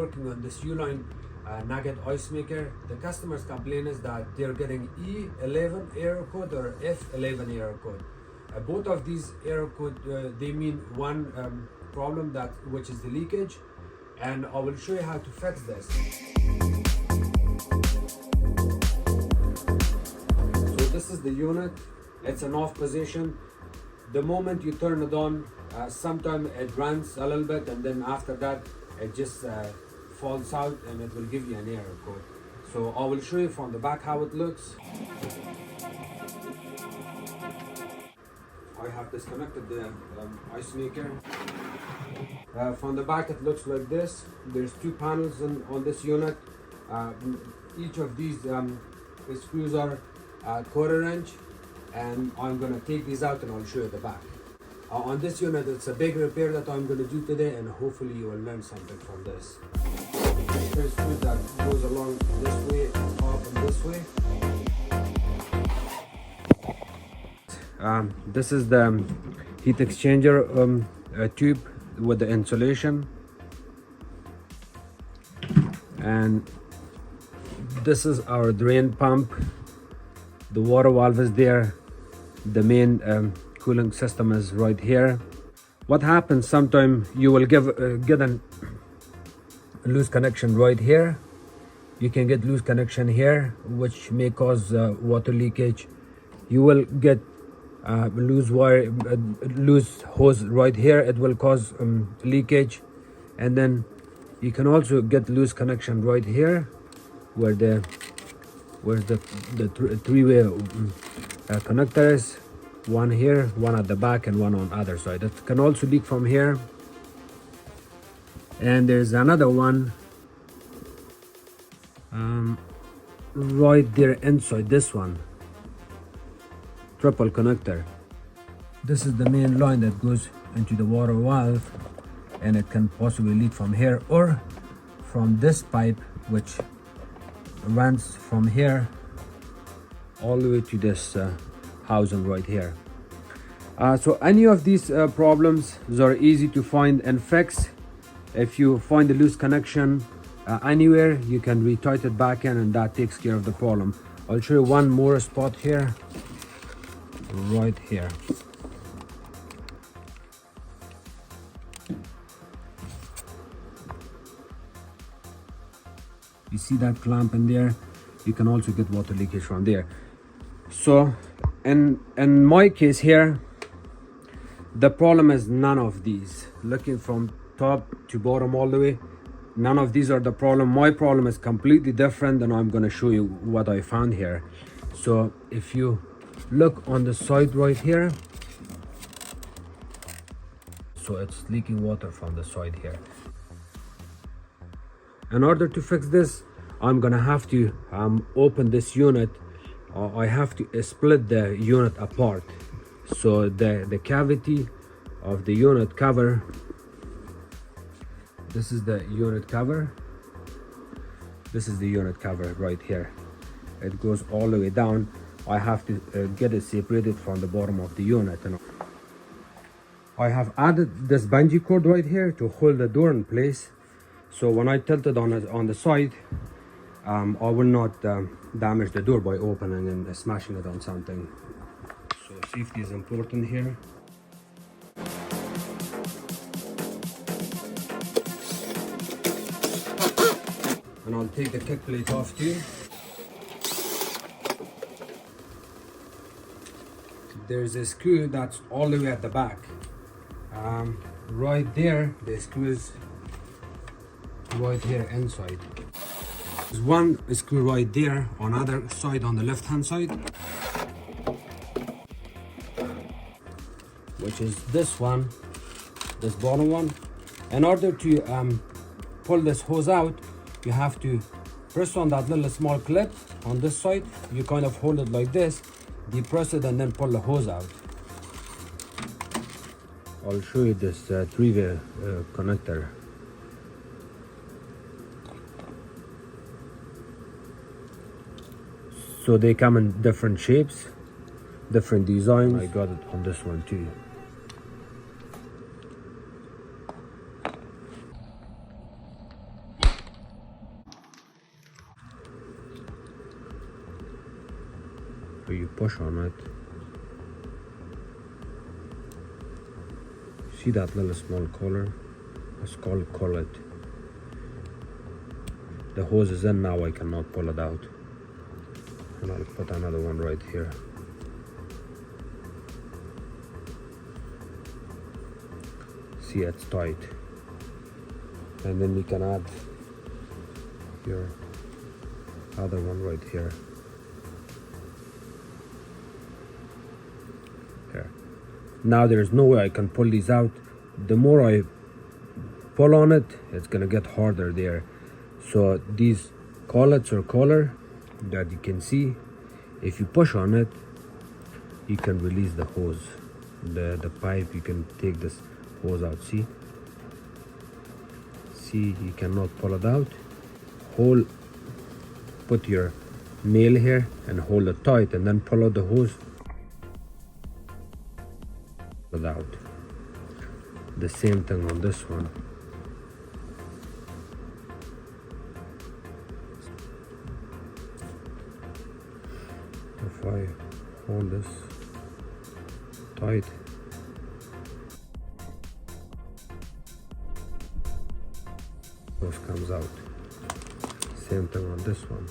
working on this U-line nugget ice maker. The customers complain is that they're getting E11 error code or F11 error code. Both of these error code they mean one problem, that which is the leakage, and I will show you how to fix this. So this is the unit. It's an off position. The moment you turn it on, sometimes it runs a little bit, and then after that it just falls out and it will give you an error code. So I will show you from the back how it looks. I have disconnected the ice maker. From the back it looks like this. There's two panels on this unit. Each of these screws are quarter-inch, and I'm going to take these out and I'll show you the back. On this unit, it's a big repair that I'm going to do today, and hopefully you will learn something from this. There's screws that goes along this way, up and this way. This is the heat exchanger tube with the insulation, and this is our drain pump. The water valve is there. The main cooling system is right here. What happens sometimes, you will get a loose connection right here. You can get loose connection here, which may cause water leakage. You will get loose wire, loose hose right here. It will cause leakage. And then you can also get loose connection right here, where the three-way connector is. One here, one at the back, and one on the other side. It can also leak from here. And there's another one right there inside this one. Triple connector. This is the main line that goes into the water valve, and it can possibly leak from here or from this pipe, which runs from here all the way to this housing right here. So any of these problems are easy to find and fix. If you find a loose connection anywhere, you can retighten it back in, and that takes care of the problem. I'll show you one more spot here, right here. You see that clamp in there? You can also get water leakage from there. So in my case here, the problem is none of these. Looking from top to bottom all the way, none of these are the problem. My problem is completely different, and I'm going to show you what I found here. So if you look on the side right here, so it's leaking water from the side here. In order to fix this, I'm gonna have to open this unit. I have to split the unit apart. So the cavity of the unit cover, this is the unit cover. This is the unit cover right here. It goes all the way down. I have to get it separated from the bottom of the unit. And I have added this bungee cord right here to hold the door in place. So when I tilt it on the side, I will not damage the door by opening and smashing it on something. So safety is important here. And I'll take the kick plate off too. There's a screw that's all the way at the back. Right there, the screw is right here inside. There's one screw right there on other side, on the left hand side, which is this one, this bottom one. In order to pull this hose out, you have to press on that little small clip on this side. You kind of hold it like this, depress it, and then pull the hose out. I'll show you this three-way connector. So they come in different shapes, different designs. I got it on this one too. after you push on it, see that little small collar? Let's call it. The hose is in now, I cannot pull it out. And I'll put another one right here. See, it's tight. And then you can add your other one right here. Here. Now there's no way I can pull these out. The more I pull on it, it's gonna get harder there. So these collets or collar that you can see, if you push on it, you can release the hose, the pipe. You can take this hose out. See, you cannot pull it out. Put your nail here and hold it tight, and then pull out the hose. Pull it out. The same thing on this one. If I hold this tight, hose comes out. Same thing on this one.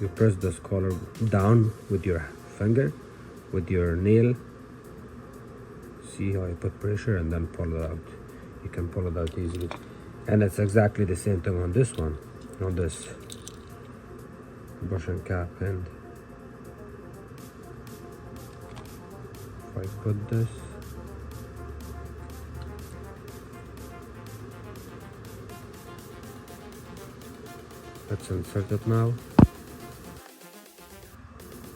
You press this collar down with your finger, with your nail. See how I put pressure and then pull it out. You can pull it out easily. And it's exactly the same thing on this one, on this brush and cap end. If I put this, let's insert it now.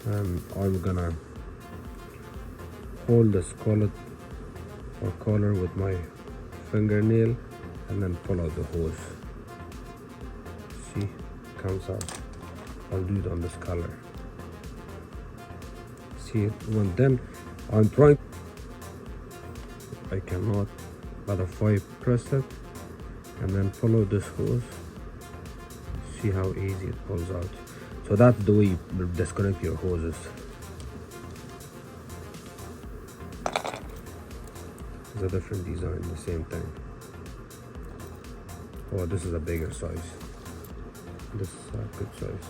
And I'm gonna hold this collet or collar with my fingernail and then pull out the hose. See, comes out. I'll do it on this color. See it when then I'm trying. I cannot, but if I press it and then pull out this hose, see how easy it pulls out. So that's the way you disconnect your hoses. It's a different design, the same thing. Oh, this is a bigger size. This is a good size.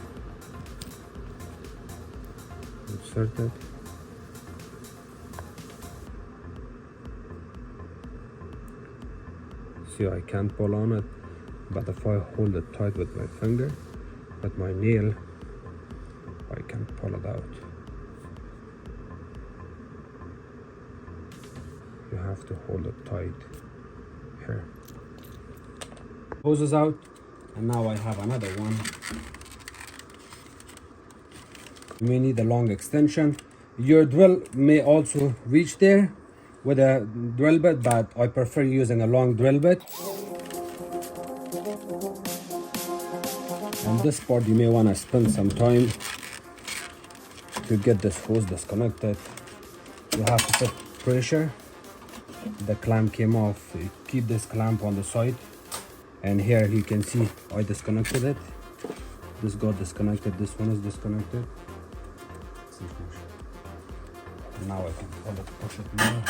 Insert it. See, I can't pull on it, but if I hold it tight with my finger, with my nail, I can pull it out. You have to hold it tight here. Hose is out, and now I have another one. You may need a long extension. Your drill may also reach there with a drill bit, but I prefer using a long drill bit. On this part, you may want to spend some time to get this hose disconnected. You have to put pressure. The clamp came off. You keep this clamp on the side, and here you can see I disconnected it. This got disconnected. This one is disconnected. And now I can pull it, push it more.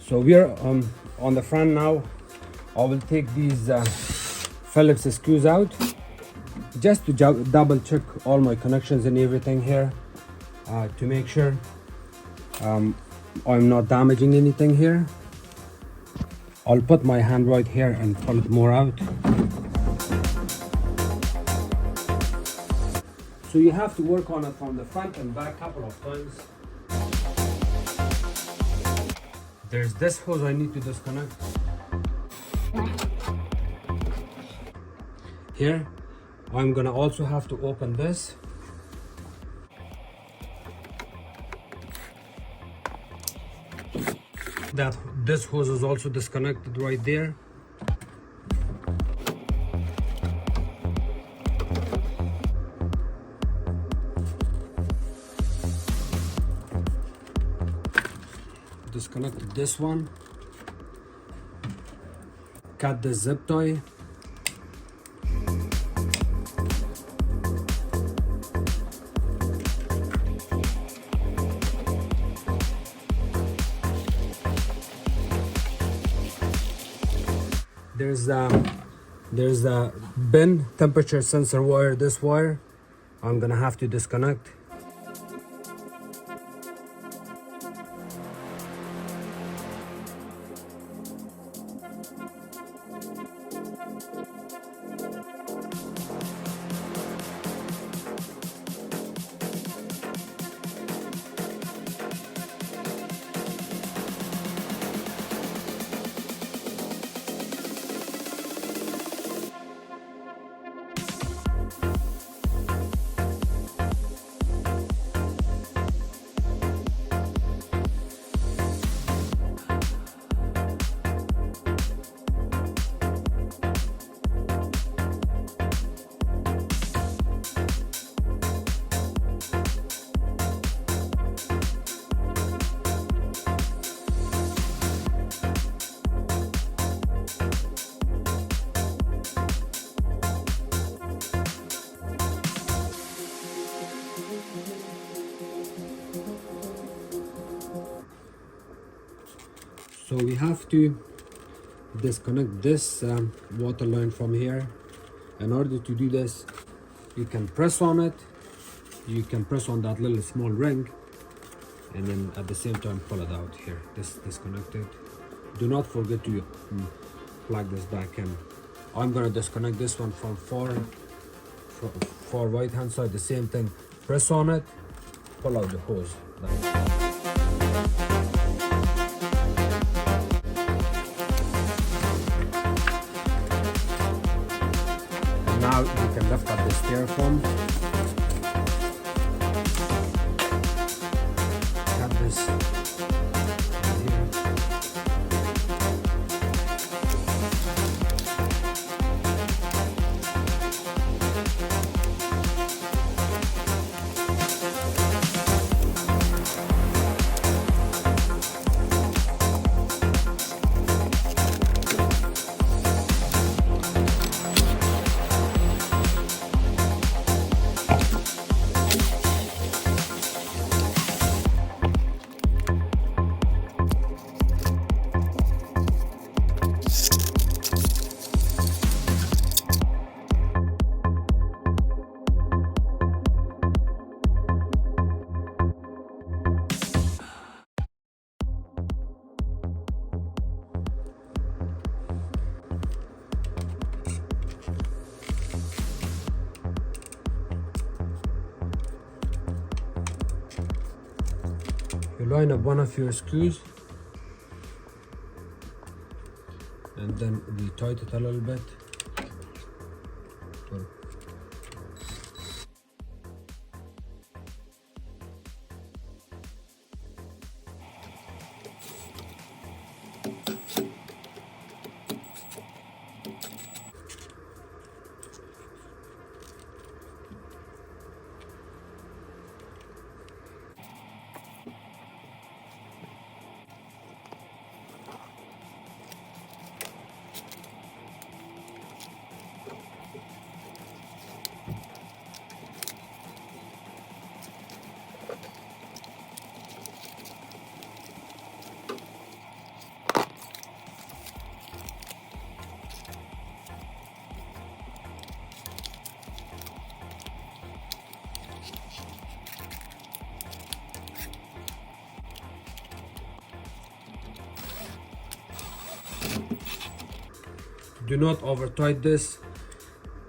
So we're on the front now. I will take these Phillips screws out just to double check all my connections and everything here to make sure I'm not damaging anything here. I'll put my hand right here and pull it more out. So you have to work on it from the front and back a couple of times. There's this hose I need to disconnect. Here, I'm gonna also have to open this. This hose is also disconnected right there. Disconnected this one. cut the zip tie. There's a bin temperature sensor wire, this wire I'm gonna have to disconnect. So we have to disconnect this water line from here. In order to do this, you can press on it, you can press on that little small ring, and then at the same time pull it out here. This disconnected. Do not forget to plug this back in. I'm gonna disconnect this one from far right hand side. The same thing, press on it, pull out the hose. Now you can lift up the styrofoam, cut this here. You line up one of your screws and then we tighten it a little bit. Do not over tight this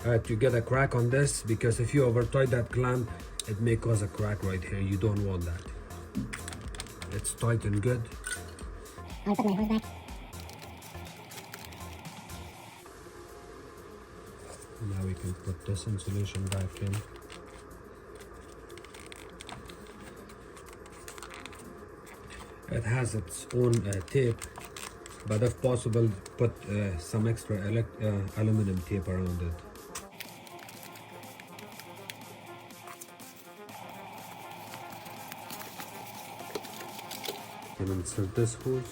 to get a crack on this, because if you over tight that clamp, it may cause a crack right here. You don't want that. It's tight and good. I'll put my hose back. Now we can put this insulation back in. It has its own tape, but if possible, put some extra aluminum tape around it. And insert this hose.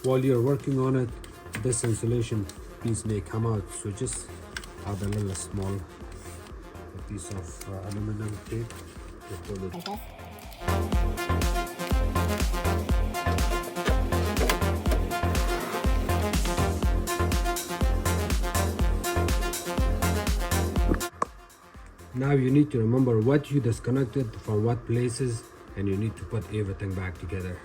While you're working on it, this insulation piece may come out, so just add a little small piece of aluminum tape to hold it. Like this. Now you need to remember what you disconnected from what places, and you need to put everything back together.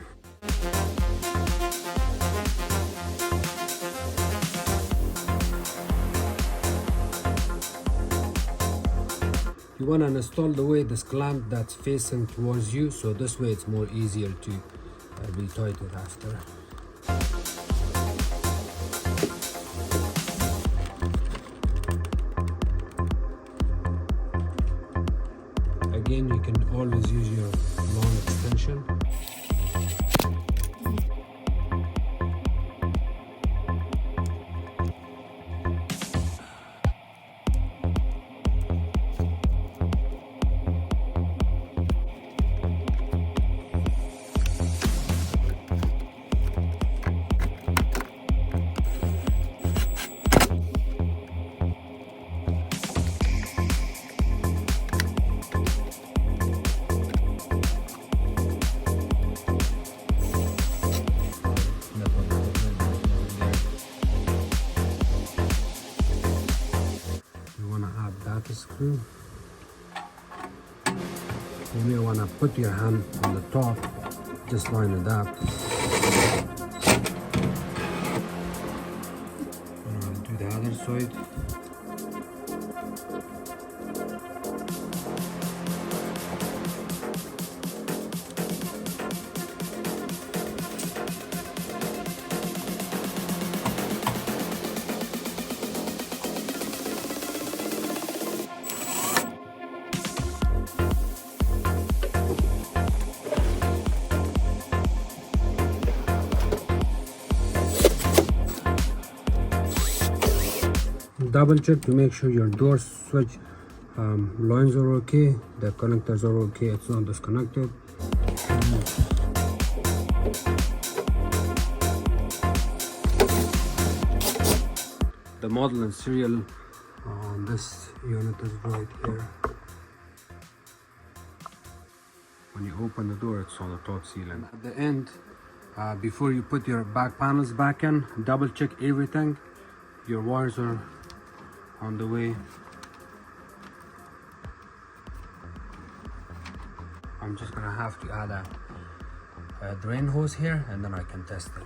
You want to install the way this clamp that's facing towards you, so this way it's more easier to retighten it after. Again, you can always use your long extension. That screw. You may want to put your hand on the top, just line it up. And do the other side. Double check to make sure your door switch lines are okay, the connectors are okay, it's not disconnected. The model and serial on this unit is right here. When you open the door, it's on the top ceiling. At the end, before you put your back panels back in, double check everything. Your wires are on the way. I'm just gonna have to add a drain hose here, and then I can test it.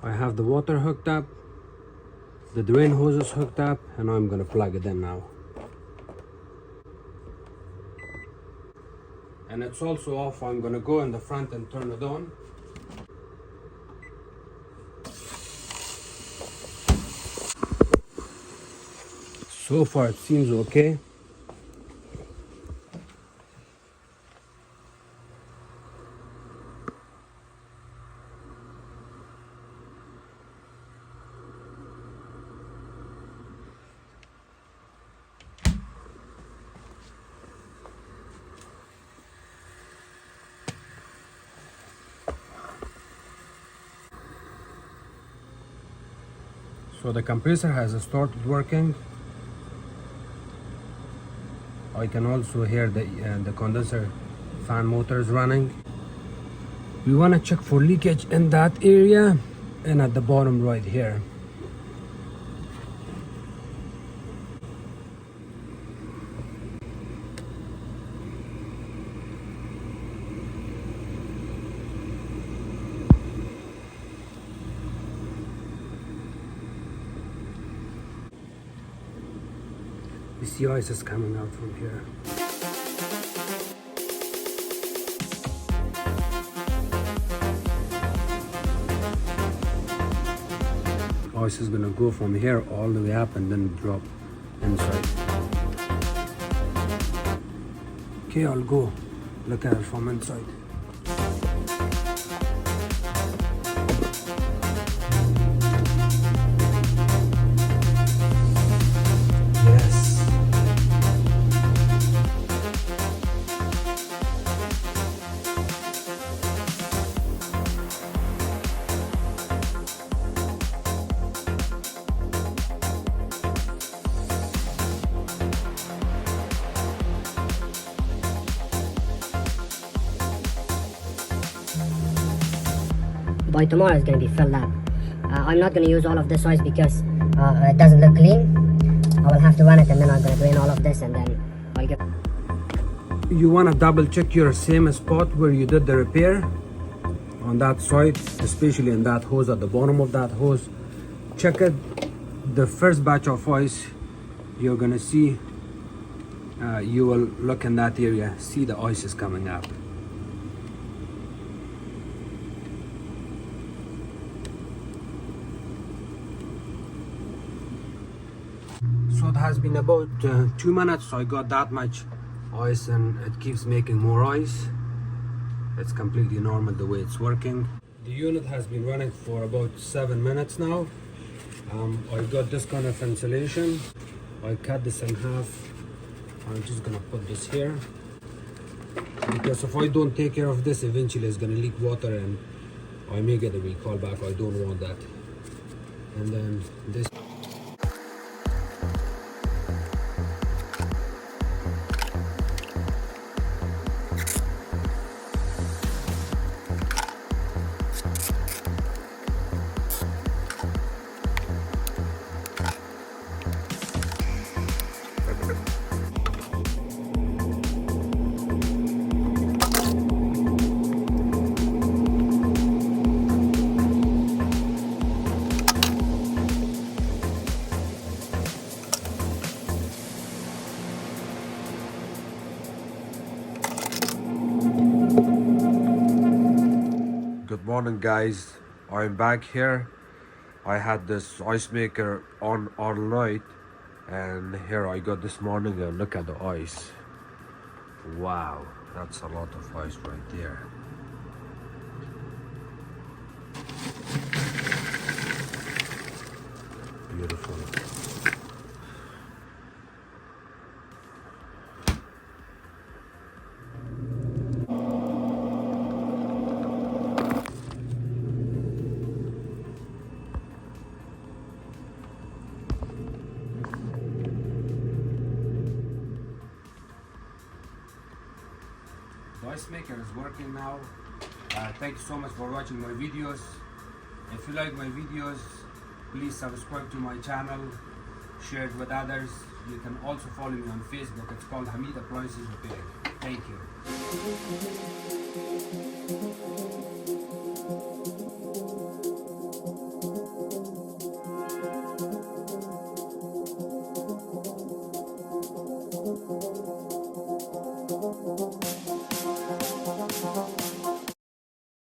I have the water hooked up, the drain hose is hooked up, and I'm gonna plug it in now. And it's also off. I'm gonna go in the front and turn it on. So far it seems okay. So the compressor has started working. I can also hear the condenser fan motors running. We want to check for leakage in that area and at the bottom right here. The sea ice is coming out from here. Ice is gonna go from here all the way up and then drop inside. Okay, I'll go look at it from inside. Yes. By tomorrow it's going to be filled up. I'm not going to use all of this ice because it doesn't look clean. I will have to run it and then I'm going to drain all of this and then I'll get... You want to double check your same spot where you did the repair on that side, especially in that hose at the bottom of that hose. Check it. The first batch of ice you're going to see, you will look in that area, see the ice is coming up. So it has been about 2 minutes, so I got that much ice and it keeps making more ice. It's completely normal the way it's working. The unit has been running for about 7 minutes now. I got this kind of insulation. I cut this in half. I'm just gonna put this here because if I don't take care of this, eventually it's gonna leak water and I may get a recall back. I don't want that. And then this. Good morning guys, I'm back here. I had this ice maker on all night and here I got this morning and look at the ice. Wow, that's a lot of ice right there. Beautiful. The ice maker is working now. Thank you so much for watching my videos. If you like my videos, please subscribe to my channel, share it with others. You can also follow me on Facebook. It's called Hamid Appliances Repair. Thank you.